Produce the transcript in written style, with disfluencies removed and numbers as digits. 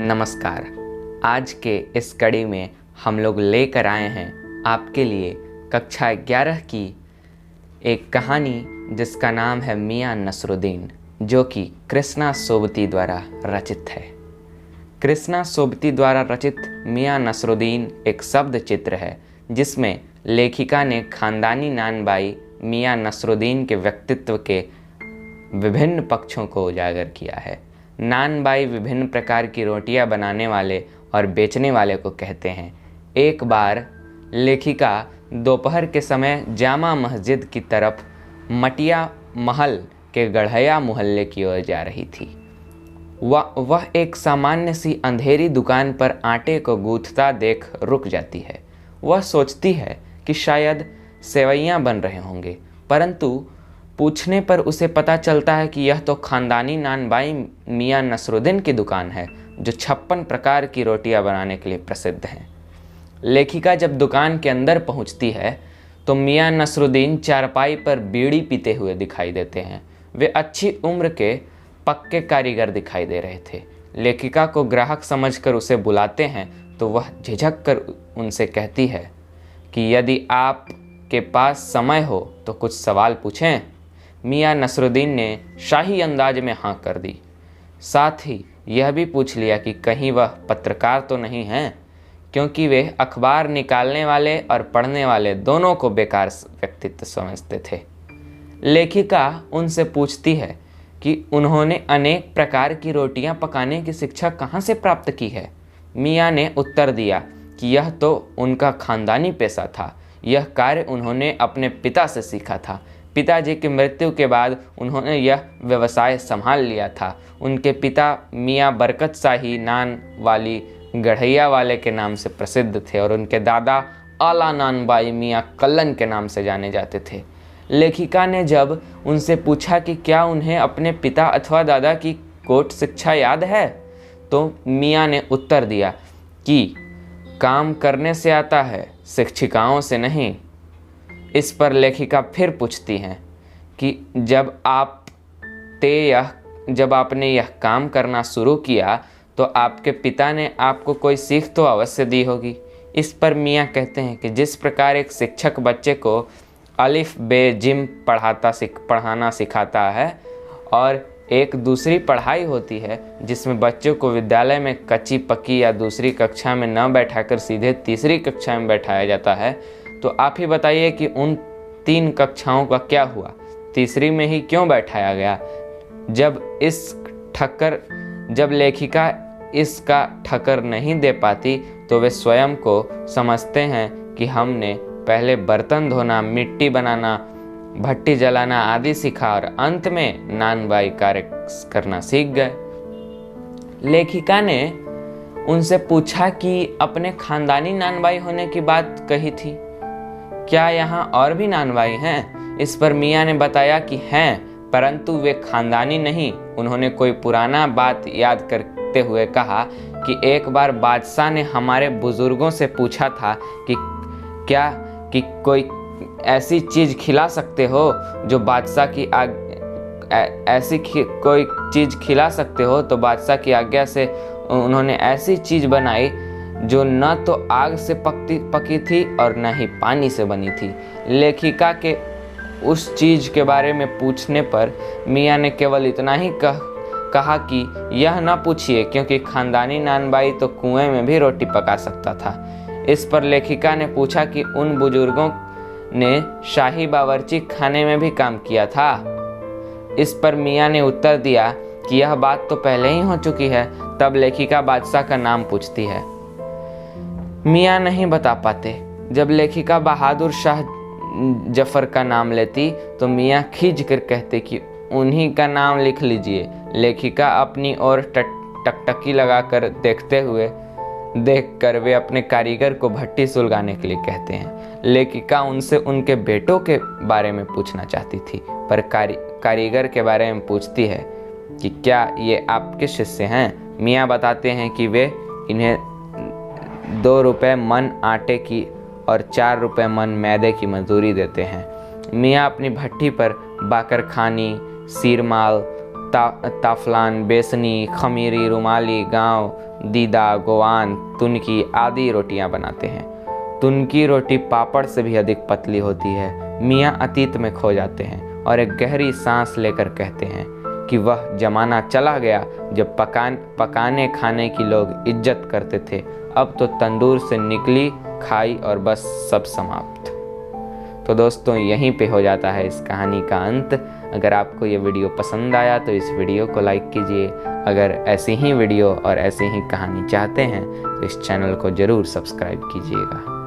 नमस्कार। आज के इस कड़ी में हम लोग लेकर आए हैं आपके लिए कक्षा 11 की एक कहानी जिसका नाम है मियां नसरुद्दीन, जो कि कृष्णा सोबती द्वारा रचित है। कृष्णा सोबती द्वारा रचित मियां नसरुद्दीन एक शब्द चित्र है जिसमें लेखिका ने खानदानी नानबाई मियां नसरुद्दीन के व्यक्तित्व के विभिन्न पक्षों को उजागर किया है। नानबाई विभिन्न प्रकार की रोटियां बनाने वाले और बेचने वाले को कहते हैं। एक बार लेखिका दोपहर के समय जामा मस्जिद की तरफ मटिया महल के गढ़या मोहल्ले की ओर जा रही थी। वह एक सामान्य सी अंधेरी दुकान पर आटे को गूंथता देख रुक जाती है। वह सोचती है कि शायद सेवइयां बन रहे होंगे, परंतु पूछने पर उसे पता चलता है कि यह तो खानदानी नानबाई मियां नसरुद्दीन की दुकान है, जो 56 प्रकार की रोटियां बनाने के लिए प्रसिद्ध हैं। लेखिका जब दुकान के अंदर पहुंचती है तो मियां नसरुद्दीन चारपाई पर बीड़ी पीते हुए दिखाई देते हैं। वे अच्छी उम्र के पक्के कारीगर दिखाई दे रहे थे। लेखिका को ग्राहक समझकर उसे बुलाते हैं तो वह झिझक कर उनसे कहती है कि यदि आप के पास समय हो तो कुछ सवाल पूछें। मियां नसरुद्दीन ने शाही अंदाज में हाँ कर दी। साथ ही यह भी पूछ लिया कि कहीं वह पत्रकार तो नहीं हैं, क्योंकि वे अखबार निकालने वाले और पढ़ने वाले दोनों को बेकार व्यक्तित्व समझते थे। लेखिका उनसे पूछती है कि उन्होंने अनेक प्रकार की रोटियां पकाने की शिक्षा कहाँ से प्राप्त की है। मियां ने उत्तर दिया कि यह तो उनका खानदानी पेशा था। यह कार्य उन्होंने अपने पिता से सीखा था। पिताजी की मृत्यु के बाद उन्होंने यह व्यवसाय संभाल लिया था। उनके पिता मियां बरकत शाही नान वाली गढ़ैया वाले के नाम से प्रसिद्ध थे और उनके दादा आला नानबाई मियां कल्लन के नाम से जाने जाते थे। लेखिका ने जब उनसे पूछा कि क्या उन्हें अपने पिता अथवा दादा की कोट शिक्षा याद है, तो मियां ने उत्तर दिया कि काम करने से आता है, शिक्षिकाओं से नहीं। इस पर लेखिका फिर पूछती हैं कि जब आपने यह काम करना शुरू किया तो आपके पिता ने आपको कोई सीख तो अवश्य दी होगी। इस पर मियां कहते हैं कि जिस प्रकार एक शिक्षक बच्चे को अलिफ बे जिम पढ़ाना सिखाता है और एक दूसरी पढ़ाई होती है जिसमें बच्चों को विद्यालय में कच्ची पक्की या दूसरी कक्षा में न बैठाकर सीधे तीसरी कक्षा में बैठाया जाता है, तो आप ही बताइए कि उन 3 कक्षाओं का क्या हुआ, तीसरी में ही क्यों बैठाया गया। जब लेखिका इसका ठक्कर नहीं दे पाती तो वे स्वयं को समझते हैं कि हमने पहले बर्तन धोना, मिट्टी बनाना, भट्टी जलाना आदि सीखा और अंत में नानबाई कार्य करना सीख गए। लेखिका ने उनसे पूछा कि अपने खानदानी नानबाई होने की बात कही थी, क्या यहाँ और भी नानबाई हैं? इस पर मियां ने बताया कि हैं, परंतु वे खानदानी नहीं। उन्होंने कोई पुराना बात याद करते हुए कहा कि एक बार बादशाह ने हमारे बुजुर्गों से पूछा था कि कोई ऐसी चीज़ खिला सकते हो जो बादशाह की कोई चीज़ खिला सकते हो, तो बादशाह की आज्ञा से उन्होंने ऐसी चीज़ बनाई जो न तो आग से पकी थी और न ही पानी से बनी थी। लेखिका के उस चीज़ के बारे में पूछने पर मियां ने केवल इतना ही कहा कि यह न पूछिए, क्योंकि खानदानी नानबाई तो कुएं में भी रोटी पका सकता था। इस पर लेखिका ने पूछा कि उन बुजुर्गों ने शाही बावर्ची खाने में भी काम किया था। इस पर मियां ने उत्तर दिया कि यह बात तो पहले ही हो चुकी है। तब लेखिका बादशाह का नाम पूछती है। मियां नहीं बता पाते। जब लेखिका बहादुर शाह जफर का नाम लेती तो मियां खींच कर कहते कि उन्हीं का नाम लिख लीजिए। लेखिका अपनी ओर टकटकी लगाकर देखकर वे अपने कारीगर को भट्टी सुलगाने के लिए कहते हैं। लेखिका उनसे उनके बेटों के बारे में पूछना चाहती थी, पर कारीगर के बारे में पूछती है कि क्या ये आपके शिष्य हैं। मियां बताते हैं कि वे इन्हें 2 रुपये मन आटे की और 4 रुपये मन मैदे की मजदूरी देते हैं। मियां अपनी भट्टी पर बाकरखानी, सीरमाल ताफलान, बेसनी, खमीरी, रुमाली, गाँव, दीदा, गोवान, तुनकी आदि रोटियां बनाते हैं। तुनकी रोटी पापड़ से भी अधिक पतली होती है। मियाँ अतीत में खो जाते हैं और एक गहरी सांस लेकर कहते हैं कि वह ज़माना चला गया जब पकाने खाने की लोग इज्जत करते थे। अब तो तंदूर से निकली, खाई और बस सब समाप्त। तो दोस्तों, यहीं पे हो जाता है इस कहानी का अंत। अगर आपको ये वीडियो पसंद आया तो इस वीडियो को लाइक कीजिए। अगर ऐसी ही वीडियो और ऐसी ही कहानी चाहते हैं तो इस चैनल को ज़रूर सब्सक्राइब कीजिएगा।